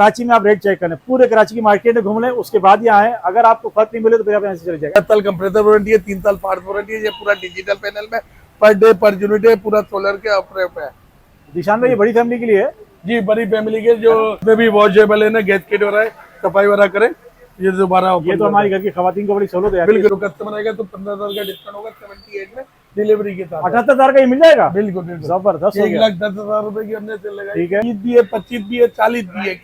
कराची में आप rate check करें, पूरे कराची की मार्केट में घूम लें, उसके बाद यहाँ आए। अगर आपको फर्क नहीं मिले तो फिर आप यहाँ से चले जाएगा। 7 साल कंप्रेसर वारंटी है, 3 साल पार्ट्स वारंटी है। ये पूरा डिजिटल पैनल में पर डे पर यूनिट है, पूरा सोलर के ऑपरेट है। दिशान भाई ये बड़ी फैमिली के लिए है जी, बड़ी फैमिली के जो उसमें भी वॉशेबल है ना, गैस किट हो रहा है, सफाई वगैरह करे, ये दोबारा ये तो हमारी घर की खवातीन को बड़ी सहूलत है। बिल्कुल। कस्टमर आएगा तो 15,000 का डिस्काउंट होगा 78 में डिलीवरी के साथ। 78,000 का ये मिल जाएगा। बिल्कुल बिल्कुल जबरदस्त। 1,10,000 रुपए की हमने सेल लगाई। ठीक है, 30 भी है, 25 भी है, 40 भी है,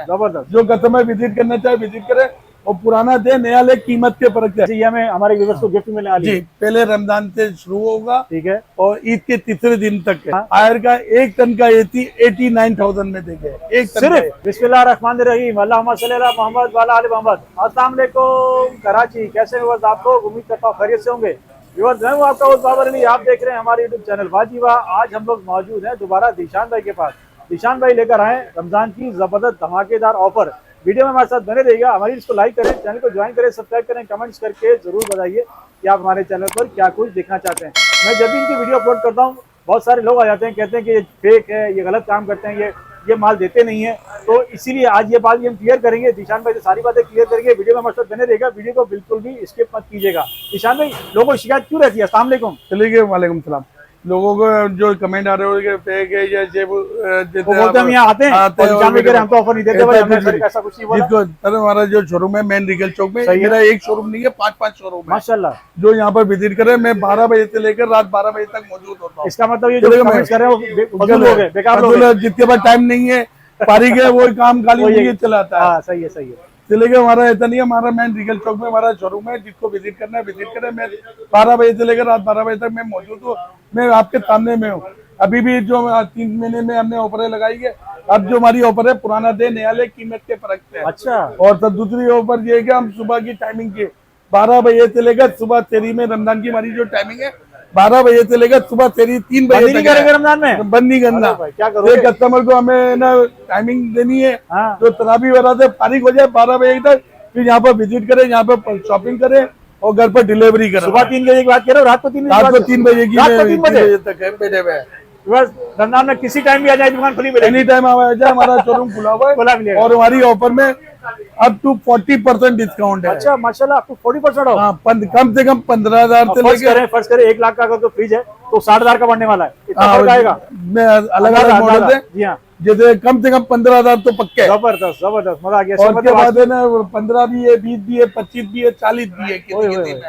जबरदस्त। जो कस्टमर विजिट करना चाहे विजिट करे, और पुराना दे नया ले, कीमत के फर्क है। ये हमें हमारे व्यूअर्स को गिफ्ट मिलने वाली है। जी, पहले रमजान से शुरू होगा, ठीक है, और ईद के तीसरे दिन तक है। आयर का 1 टन का 89,000 में देंगे, 1 टन सिर्फ। बिस्मिल्लाहिर्रहमानिर्रहीम, अल्लाहुम्मा सल्ली अला मोहम्मद व अला आलि मोहम्मद। अस्सलाम वालेकुम कराची, कैसे व्यूअर्स आप लोग? उम्मीद करता हूँ खैरियत से होंगे। व्यूअर्स मैं हूँ आपका होस्ट बाबर अली, आप देख रहे हैं हमारे यूट्यूब चैनल वाजीवा। आज हम लोग मौजूद हैं दोबारा दिशान भाई के पास। दिशान भाई लेकर आए रमजान की जबरदस्त धमाकेदार ऑफर। वीडियो में हमारे साथ बने रहिएगा, हमारी इसको लाइक करें, चैनल को ज्वाइन करें, सब्सक्राइब करें, कमेंट्स करके जरूर बताइए कि आप हमारे चैनल पर क्या कुछ देखना चाहते हैं। मैं जब भी इनकी वीडियो अपलोड करता हूँ बहुत सारे लोग आ जाते हैं, कहते हैं कि ये फेक है, ये गलत काम करते हैं, ये माल देते नहीं है। तो इसीलिए आज ये बात हम क्लियर करेंगे। दिशान भाई से सारी बातें क्लियर करेंगे। वीडियो में हमारे साथ बने रहेगा, वीडियो को बिल्कुल भी स्किप मत कीजिएगा। दिशान भाई लोगों को शिकायत क्यों रहती है? अस्सलाम वालेकुम। चलिए, वालेकुम सलाम। लोगों को जो कमेंट आ रहे हो फेक है या बोलते हम यहाँ आते हैं हम तो ऑफर नहीं देते भाई, हमें ऐसा कुछ नहीं बोला। सर हमारा जो शोरूम है मेन रिगल चौक में, मेरा एक शोरूम नहीं है, 5 शोरूम है माशाल्लाह। जो यहाँ पर विजिट करे, मैं 12 बजे से लेकर रात 12 बजे तक मौजूद होता हूँ। इसका मतलब ये जो कमेंट्स कर रहे हैं बेकार लोग हैं, जितने पास टाइम नहीं है, फारिग है, वो काम खाली चलाता है। सही है, सही है। चलेगा, हमारा ऐसा नहीं है। हमारा मेन रिगल चौक में हमारा शोरूम है, जिसको विजिट करना है विजिट करे। मैं 12 बजे से लेकर रात 12 बजे तक मैं मौजूद हूँ, मैं आपके सामने में हूँ। अभी भी जो 3 महीने में हमने ऑफर लगाई है, अब जो हमारी ऑफर है पुराना दे नया ले, कीमत के फर्क से। अच्छा। और तब दूसरी ऑफर ये है कि हम सुबह की टाइमिंग के 12 बजे से लेकर सुबह तेरी में रमजान की हमारी जो टाइमिंग है 12 बजे से लेकर सुबह तेरी 3 बजे तक है। रमजान में बंद नहीं करना, क्या करोगे? कस्टमर को हमें ना टाइमिंग देनी है। जो तरावी वगैरह से फारिग हो जाए 12 बजे तक, फिर यहाँ पर विजिट करें, यहाँ पर शॉपिंग करें और घर पर डिलीवरी करें। सुबह 3 बजे की बात करो, रात को 3 बजे की तक है बैठे हुए। रमजान में किसी टाइम भी आ जाए, दुकान खुली मिलेगी। एनी टाइम आ जाए, हमारा शोरूम खुला हुआ है। और हमारी ऑफर में अप टू 40% डिस्काउंट है। अच्छा माशाल्लाह, अप टू 40% ऑफ। कम से कम 15,000 से लेकर फर्ज करें 1 लाख का अगर तो फ्रिज है तो 60,000 का बनने वाला है। इतना फर्क आएगा। मैं अलग अलग मॉडल है जी हाँ, जैसे कम से कम 15,000 तो पक्के। जबरदस्त जबरदस्त, मजा आ गया। और उसके बाद है ना 15 भी है, 20 भी है, 25 भी है, 40 भी है।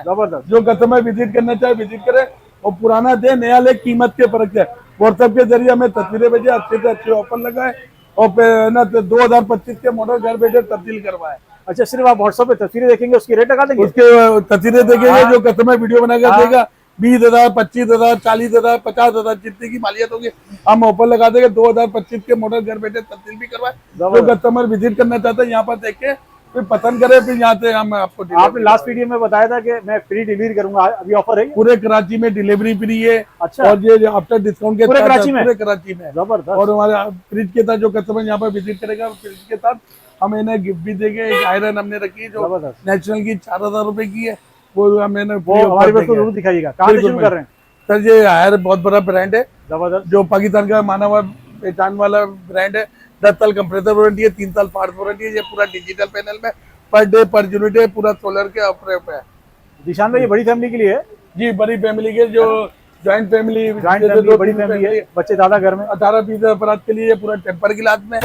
जबरदस्त। जो कस्टमर विजिट करना चाहे विजिट करे, और पुराना दे नया ले, कीमत के फर्क है। व्हाट्सएप के जरिए हमें तस्वीरें भेजे, अच्छे से अच्छे ऑफर लगाए, और ना 2025 के मॉडल घर बैठे तब्दील करवाए। अच्छा, सिर्फ आप व्हाट्सएप पे तस्वीरें देखेंगे, उसकी रेट लगा देंगे? उसके तस्वीरें देखेंगे, जो कस्टमर वीडियो बनाकर देगा 20,000, 25,000, 40,000, 50,000 जितने की मालियत होगी हम ऑफर लगा देंगे। 2025 के मॉडल घर बैठे तब्दील भी करवाए। जो कस्टमर विजिट करना चाहते हैं यहाँ पर देख के फिर पसंद करे, फिर यहाँ से हम आपको। आपने लास्ट वीडियो में बताया था कि मैं फ्री डिलीवरी करूंगा, अभी ऑफर है? पूरे कराची में डिलीवरी फ्री है। अच्छा। और ये आफ्टर डिस्काउंट के पूरे कराची में? जबरदस्त। और हमारे फ्रिज के साथ जो कस्टमर यहाँ पर विजिट करेगा, फ्रिज के साथ हम इन्हें गिफ्ट भी देंगे। एक आयरन हमने रखी है जो नेशनल की 4,000 रुपए की है, वो हमें जरूर दिखाइएगा। कहाँ से शुरू कर रहे हैं सर? ये आयर बहुत बड़ा ब्रांड है, जबरदस्त, जो पाकिस्तान का माना हुआ पहचान वाला ब्रांड है। 10 साल कंप्रेसर वारंटी है, 3 साल पार्ट्स वारंटी है। ये पूरा डिजिटल पैनल में पर डे पर यूनिट है, पूरा सोलर के ऑपरेट है। दिशान भाई ये बड़ी फैमिली के लिए है? जी, बड़ी फैमिली के, जो जॉइंट फैमिली बड़ी फैमिली है, बच्चे ज्यादा घर में 18-20 अफराद के लिए पूरा टेम्पर गिलास में,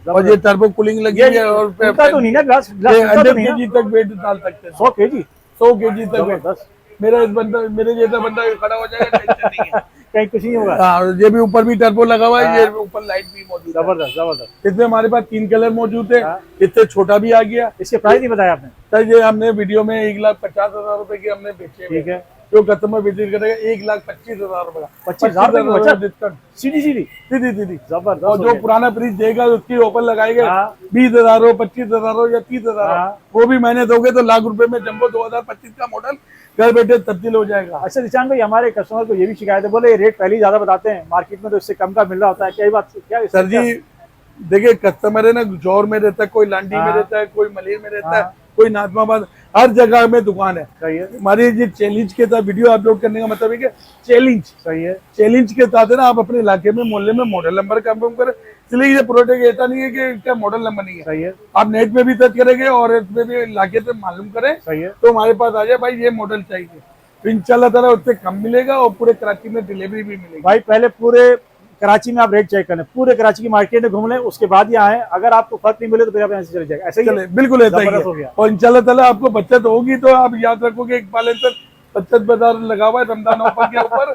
और ये टर्बो कूलिंग लगी है। और तो नहीं ना, ग्लास 100 kg तक वेट डाल सकते हैं। 100 kg 100 kg तक। मेरे जैसा बंदा खड़ा हो जाएगा, टेंशन नहीं है। कहीं कुछ नहीं होगा। हाँ, ये भी ऊपर भी टर्बो लगा हुआ है, ये ऊपर लाइट भी मौजूद है। जबरदस्त जबरदस्त। इसमें हमारे पास 3 कलर मौजूद है। इससे छोटा भी आ गया। इसके प्राइस नहीं बताया आपने? सर ये हमने वीडियो में 1,50,000 रुपए के हमने बेचे। ठीक है। जो कस्टमर विजिट करेगा 1,25,000 रुपए का, 25,000 डिस्काउंट सीधी सीधी सीधी। जबरदस्त। और जो पुराना फ्रिज देगा उसकी ऑफर लगाएंगे। 20,000 हो, 25,000 हो या 30,000 वो भी मैंने दोगे तो लाख रुपए में जंबो 2025 का मॉडल घर बैठे तब्दील हो जाएगा। अच्छा दिशान भाई, हमारे कस्टमर को ये भी शिकायत है, बोले रेट पहले ही ज्यादा बताते हैं, मार्केट में तो इससे कम का मिल रहा होता है, क्या बात? क्या सर जी देखिए, कस्टमर है ना, जौहर में रहता है, कोई लांडी में रहता है, कोई मलिर में रहता है, कोई नाजमाबाद, हर जगह में दुकान है। सही है। हमारी ये चैलेंज के साथ वीडियो अपलोड करने का मतलब है कि चैलेंज। सही है। चैलेंज के साथ है ना, आप अपने इलाके में मोहल्ले में मॉडल नंबर कंफर्म करें, इसलिए ये प्रोडक्ट ऐसा नहीं है कि इसका मॉडल नंबर नहीं है। सही है, आप नेट में भी सर्च करेंगे और इसमें भी लाके से मालूम करें सही है। तो हमारे पास आ जाए भाई ये मॉडल चाहिए, तो इंशाल्लाह ताला उससे कम मिलेगा और पूरे कराची में डिलीवरी भी मिलेगी। भाई पहले पूरे कराची में आप रेट चेक करें, पूरे कराची की मार्केट में घूम लें, उसके बाद ही आए। अगर आपको फर्क नहीं मिले तो फिर आप यहाँ से चले जाएगा। ऐसे ही चले बिल्कुल ऐसा ही जबरदस्त हो है। गया। और इंशाल्लाह ताला आपको बचत होगी तो आप याद रखोगे इकबाल अंसर बचत बाजार लगा हुआ है रमजान ऑफर के ऊपर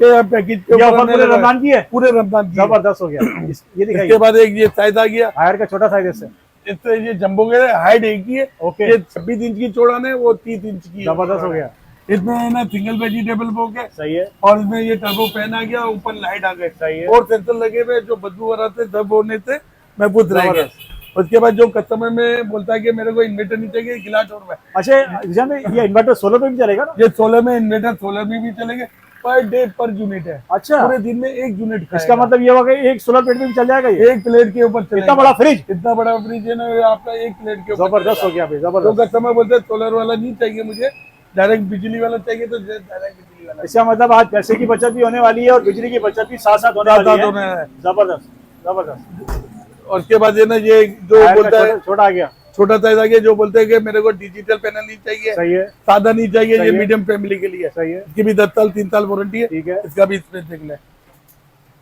के पैकेज के ये ऊपर ऑफर हमने पूरे लगाया। रमजान की है, पूरे रमजान की है। जबरदस्त हो गया। ये इसके दिखाइए, बाद एक ये साइज आ गया, हायर का छोटा साइज इससे। इससे ये जंबो के हाइट एक ही है। ओके, ये 26 इंच की चौड़ान है, वो 30 इंच की है। जबरदस्त हो गया। इसमें है ना सिंगल वेजिटेबल बॉक्स है सही है, और इसमें ये टर्बो फैन आ गया, ऊपर लाइट आ गई सही है। और सेंसर लगे हुए जो बदबू आ रहा थे दब होने से महफूज रहेंगे। जबरदस्त। उसके बाद जो कस्टमर में बोलता है कि मेरे को इन्वर्टर नहीं चाहिए, गिलास और में अच्छा जिशान भाई, ये इन्वर्टर सोलर पे भी चलेगा ना? ये सोलर में इन्वर्टर सोलर में भी चलेंगे। पर डे पर यूनिट है, अच्छा, पूरे दिन में एक यूनिट इसका मतलब ये होगा कि एक सोलर प्लेट में भी चल जाएगा ये? एक प्लेट के ऊपर चलेगा। इतना बड़ा फ्रिज, इतना बड़ा फ्रिज है ना आपका, एक प्लेट के ऊपर जबरदस्त हो गया भाई, तो जबरदस्त। कस्टमर बोलते हैं सोलर वाला नहीं चाहिए मुझे, डायरेक्ट बिजली वाला चाहिए, तो डायरेक्ट बिजली वाला। इसका मतलब आज पैसे की बचत भी होने वाली है और बिजली की बचत भी साथ साथ होने वाली है। जबरदस्त, जबरदस्त। और उसके बाद ये ना ये जो हायर का बोलता है छोटा आ गया, छोटा साइज आ गया, जो बोलते हैं कि मेरे को डिजिटल पैनल नहीं चाहिए, सही है, सादा नहीं चाहिए, सही ये है। मीडियम फैमिली के लिए। सही है, इसकी भी 10 साल 3 साल वारंटी है, ठीक है। इसका भी स्पेस देख ले।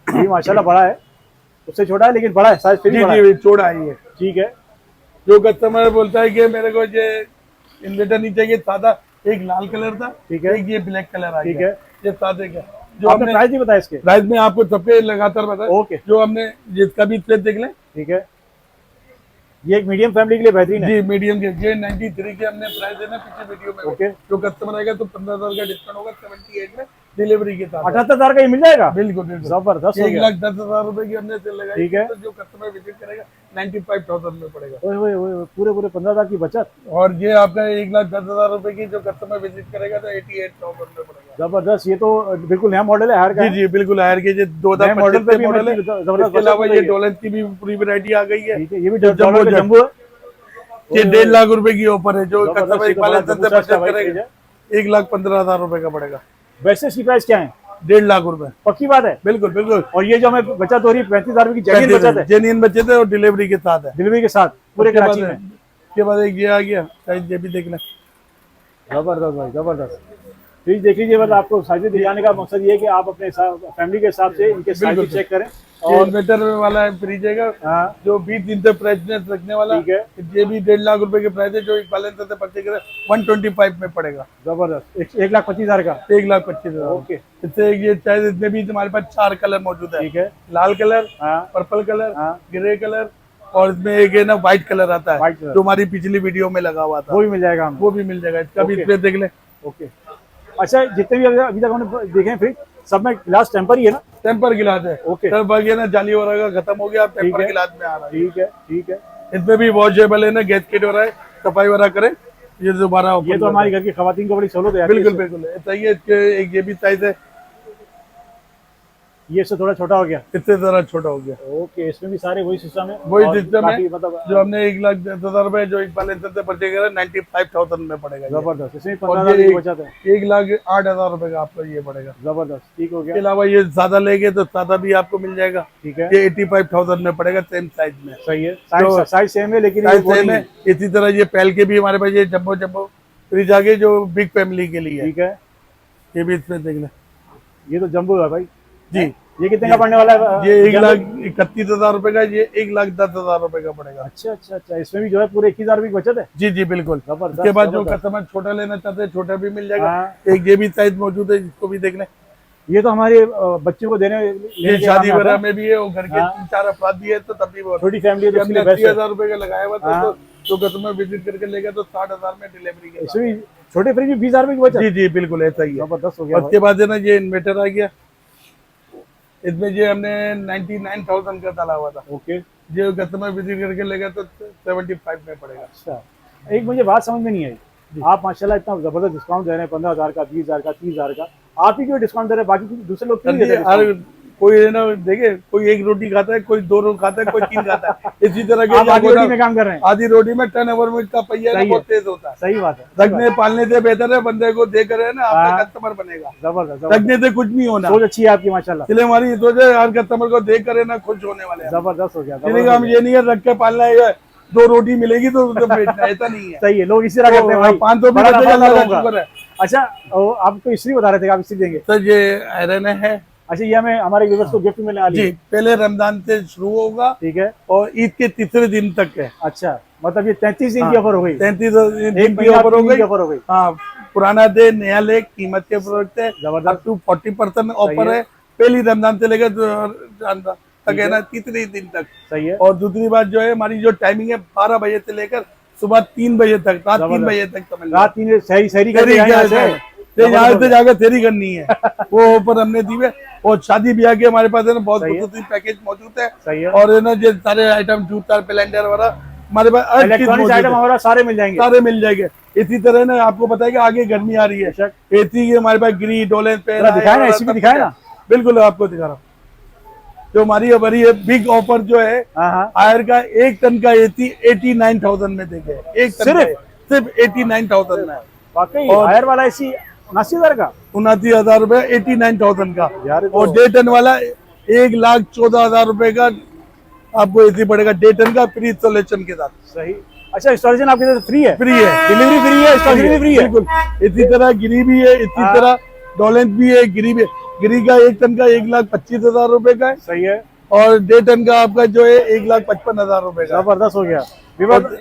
ये माशाल्लाह बड़ा है, उससे छोटा है लेकिन बड़ा है, साइज फिर भी जी बड़ा है। जी चौड़ा है ये। ठीक है, जो कस्टमर बोलता है कि मेरे को ये इन्वर्टर नहीं चाहिए सादा, एक लाल कलर था, ठीक है। एक ये ब्लैक कलर आ ठीक गया, है। ये सादे का जो आपने हमने प्राइस नहीं बताया इसके? प्राइस में आपको सबके लगातार बताया। ओके, जो हमने जिसका भी स्पेस देख ले। ठीक है। ये एक मीडियम फैमिली के लिए बेहतरीन है। जी मीडियम के ये 93 के हमने प्राइस है ना पिछले वीडियो में। ओके, जो कस्टमर आएगा तो 15,000 का डिस्काउंट होगा 78 में डिलीवरी के साथ। 78,000 का ये मिल जाएगा? बिल्कुल बिल्कुल जबरदस्त हो गया। 1,10,000 रुपए की हमने सेल लगाई। ठीक है। तो जो कस्टमर विजिट करेगा 95,000 में पड़ेगा। ओए ओए ओए, पूरे पूरे 15,000 की बचत। और ये आपका 1,10,000 रुपए की जो कस्टमर विजिट करेगा तो 88,000 में पड़ेगा। जबरदस्त, ये तो बिल्कुल नया मॉडल है हायर का। जी जी बिल्कुल हायर के, ये नए 2025 मॉडल पे भी मॉडल है। जबरदस्त इसके अलावा बचत ये हो गई है। डॉलर की भी पूरी वैरायटी आ गई है। ठीक है, ये भी जंबो डॉलर का जेट। जंबो है। ये 1.5 लाख रुपए की ऑफर है, जो जबरदस्त, कस्टमर ये एक तो बार बड़ा से जबरदस्त बचत है भाई, करेगा 1,15,000 रुपए का पड़ेगा। वैसे इसकी प्राइस क्या है? 1.5 लाख रुपए पक्की बात है? बिल्कुल बिल्कुल। और ये जो हमें बचत हो रही है 35,000 रुपए की जेन्युइन बचत है, जेन्युइन बचत है और डिलीवरी के साथ है, डिलीवरी के साथ पूरे उसके कराची बाद- में। उसके बाद एक ये आ गया साइज, ये भी देख लें। जबरदस्त भाई, जबरदस्त। फ्रिज देख लीजिए, मतलब आपको साइजें दिखाने का मकसद ये है कि आप अपने फैमिली के हिसाब से इनके साइज बिल्कुल। चेक करें। और और इन्वर्टर वाला फ्रिज है हाँ, जो 20 दिन तक प्राइसनेस रखने वाला। ठीक है, ये भी 1.5 लाख रुपए के प्राइस है, जो एक बैलेंस से परचेज करे 125 में पड़ेगा। जबरदस्त। 1,25,000 का। 1,25,000। ओके, इससे ये चाहे इसमें भी हमारे पास 4 कलर मौजूद है। ठीक है। लाल कलर, हाँ, पर्पल कलर, हाँ, ग्रे कलर और इसमें एक है ना व्हाइट कलर आता है, व्हाइट कलर। जो हमारी पिछली वीडियो में लगा हुआ था, वो भी मिल जाएगा हमें। वो भी मिल जाएगा। इसका भी ओके। स्पेस देख ले। ओके, अच्छा जितने भी अभी तक हमने देखे हैं फ्रिज, सब में गिलास टेम्पर ही है ना? टेम्पर गिलास है। ओके। सर बाकी है ना जाली वगैरह का खत्म हो गया, अब ठीक टेम्पर है। गिलास में आ रहा है। ठीक है, ठीक है। इसमें भी वॉशेबल है ना, गैस किट हो रहा है, सफाई वगैरह करे ये दोबारा open ये तो कर हमारी दे। घर की खवातीन को बड़ी सहूलत है। बिल्कुल बिल्कुल ऐसा ही है। इसके एक ये भी साइज है, ये इससे थोड़ा छोटा हो गया। इससे जरा छोटा हो गया। ओके, इसमें भी सारे वही सिस्टम है। वही और सिस्टम है, काफी मतलब जो हमने 1,10,000 रुपए जो एक बैलेंस से परचेज करा 95,000 में पड़ेगा ये। जबरदस्त, इसमें और 15,000 ये की बचत है। 1,08,000 रुपए का आपको ये पड़ेगा। जबरदस्त, ठीक हो इसके गया। अलावा ये सादा लेंगे तो सादा भी आपको मिल जाएगा, ठीक है, ये 85,000 में पड़ेगा सेम साइज में। सही है। तो- साइज सेम है लेकिन ये साइज वो सेम नहीं है। इसी तरह ये पहल के भी हमारे पास ये जम्बो जम्बो फ्रिज आ गए जो बिग फैमिली के लिए है। ठीक है, ये भी इसमें देख लें। ये तो जम्बो है भाई जी ये कितने का पड़ने वाला है? ये जम्बो? 1,31,000 रुपए का, ये 1,10,000 रुपए का पड़ेगा। अच्छा अच्छा अच्छा, इसमें भी जो है पूरे 21,000 की बचत है। जी जी बिल्कुल। जबरदस्त, उसके बाद जो जबरदस्त। कस्टमर छोटा लेना चाहते हैं छोटा भी मिल जाएगा। हाँ। एक ये भी साइज मौजूद है, जिसको भी देख लें। ये तो हमारे बच्चों को देने ये लेने के शादी काम में आता वगैरह है। में भी है, और घर के हाँ। 3-4 अफराद भी है तो तब भी वो छोटी फैमिली है तो उसके हमने लिए बेस्ट है। 80,000 रुपए का लगाया हुआ था। हाँ। तो जो कस्टमर विजिट करके लेगा तो 60,000 में डिलीवरी के साथ। इसमें भी छोटे फ्रिज में 20,000 की बचत। जी जी बिल्कुल ऐसा ही है। जबरदस्त हो गया उसके बाद है ना ये इन्वर्टर आ गया, इसमें ये हमने 99,000 का डाला हुआ था। ओके, जो कस्टमर विजिट करके लेगा तो 75 में पड़ेगा। अच्छा। एक मुझे बात समझ में नहीं आई, आप माशाल्लाह इतना जबरदस्त डिस्काउंट दे रहे हैं, 15,000 का, 20,000 का, 30,000 का। आप ही क्यों डिस्काउंट दे रहे हैं? बाकी दूसरे लोग क्यों नहीं सर देते जी, हर discount? कोई है ना, देखिए कोई एक रोटी खाता है, कोई 2 रोटी खाता है, कोई 3 खाता है, इसी तरह के आप आधी रोटी में काम कर रहे हैं। आधी रोटी में टर्नओवर में का पहिया ना सही बहुत है। तेज होता है। सही बात है। रखने पालने से बेहतर है बंदे को देख रहे हैं ना, आपका हाँ। कस्टमर बनेगा। जबरदस्त रखने से कुछ नहीं होना। सोच अच्छी है आपकी माशाल्लाह। इसलिए हमारी सोच है हर कस्टमर को देख कर ना खुश होने वाले हैं। जबरदस्त हो गया। इसलिए हम ये नहीं है रख के पालना है, 2 रोटी मिलेगी तो बेचना, ऐसा नहीं है। सही है, लोग इसी तरह करते हैं भाई। 500 बड़ा भी नफा अल्लाह का होगा। शुक्र है। अच्छा, आपको इस्त्री बता रहे थे, आप इस्त्री देंगे। सर ये आयरन है। अच्छा, ये हमें हमारे व्यूअर्स को गिफ्ट मिलने वाली है। जी, पहले रमजान से शुरू होगा, ठीक है। और ईद के तीसरे दिन तक है। अच्छा, मतलब ये 33 दिन की ऑफर हो गई। 33 एक दिन की महीना ऑफर हो 3 दिन की गई। ऑफर हो गई। हाँ, पुराना दे नया ले, कीमत के प्रोडक्ट है। जबरदस्त। अप टू 40% ऑफर है। है, पहली रमजान से लेकर तक है ना, तीसरे दिन तक। सही है। और दूसरी बात जो है, हमारी जो टाइमिंग है 12 बजे से लेकर सुबह 3 बजे तक, रात 3 बजे तक समझ लो। रात 3 सहरी तेरी करके क्या यहाँ है, से। यहाँ से जाकर तेरी करनी है। वो ऊपर हमने दी है। और शादी ब्याह के हमारे पास है ना बहुत सही है। खूबसूरत पैकेज मौजूद है। सही है। और है ना ये सारे आइटम, जूता, ब्लेंडर वगैरह हमारे पास हर चीज इलेक्ट्रॉनिक मौजूद आइटम है। हमारा सारे मिल जाएंगे। सारे मिल जाएंगे। इसी तरह ना आपको पता है कि आगे गर्मी आ रही है, बेशक। एसी की हमारे पास ग्री डोलेंस पे दिखाए ना, एसी भी दिखाए ना। बिल्कुल आपको दिखा रहा हूँ। जो हमारी हमारी बिग ऑफर जो है, हाँ हाँ। आयर का 1 टन का एसी 89,000 में देंगे। 1 टन सिर्फ? का सिर्फ 89,000 में। वाकई और- आयर वाला एसी 79,000 का। 79,000 रुपए, 89,000 का। यार ये तो- और 1.5 टन वाला 1,14,000 रुपए का आपको एसी पड़ेगा, 1.5 टन का फ्री इंस्टॉलेशन के साथ। सही। अच्छा, इंस्टॉलेशन आपके तरफ फ्री है? फ्री है, डिलीवरी फ्री है, इंस्टॉलेशन भी फ्री है। बिल्कुल। इसी तरह गिरी भी है, इसी हाँ। तरह डोलेंस भी है, गिरी भी है। गिरी का 1 टन का 1,25,000 रुपए का है। सही है। और 1.5 टन का आपका जो है 1,55,000 रुपए का। जबरदस्त हो गया। विवाद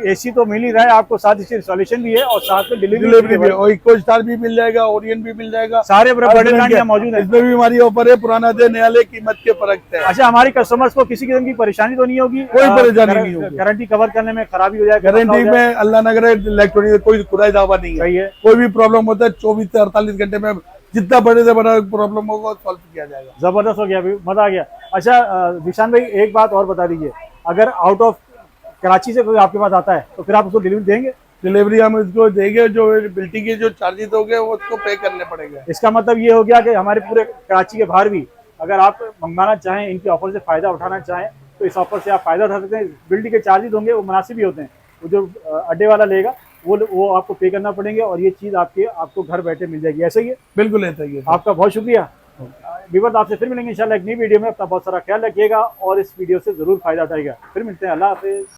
एसी तो मिल ही रहा है आपको, साथ ही इंस्टॉलेशन भी है और साथ में डिलीवरी भी है, और इको स्टार भी मिल जाएगा, ओरियन भी मिल जाएगा। सारे बड़े हर ब्रांड तरह यहाँ मौजूद है। इसमें भी हमारी ऑफर है, पुराना दे नया ले, कीमत के फर्क है। अच्छा, हमारे कस्टमर्स को किसी किस्म की परेशानी तो नहीं होगी? कोई परेशानी नहीं होगी। गारंटी कवर करने में खराबी हो जाए, गारंटी में अल्लाह न करे इलेक्ट्रॉनिक कोई खुदाई दावा नहीं सही है। है। कोई भी प्रॉब्लम होता है 24 से 48 घंटे में जितना बड़े से बड़ा प्रॉब्लम होगा सॉल्व किया जाएगा। जबरदस्त हो गया, अभी मजा आ गया। अच्छा विशान भाई, एक बात और बता दीजिए, अगर आउट ऑफ कराची से कोई आपके पास आता है तो फिर आप उसको डिलीवरी देंगे? डिलीवरी हम इसको देंगे, जो बिल्टी के जो चार्जेस हो गए वो उसको पे करने पड़ेंगे। इसका मतलब ये हो गया कि हमारे पूरे कराची के बाहर भी अगर आप मंगवाना चाहें, इनके ऑफर से फायदा उठाना चाहें, तो इस ऑफर से आप फायदा उठा सकते हैं। बिल्टी के चार्जेस होंगे वो मुनासिब ही होते हैं, वो जो अड्डे वाला लेगा वो आपको पे करना पड़ेंगे, और ये चीज़ आपको घर बैठे मिल जाएगी। ऐसा ही है? बिल्कुल ऐसा ही है। आपका बहुत शुक्रिया। विवाद आपसे फिर मिलेंगे इंशाल्लाह एक नई वीडियो में। अपना बहुत सारा ख्याल रखिएगा और इस वीडियो से जरूर फायदा उठाइएगा। फिर मिलते हैं। अल्लाह हाफिज।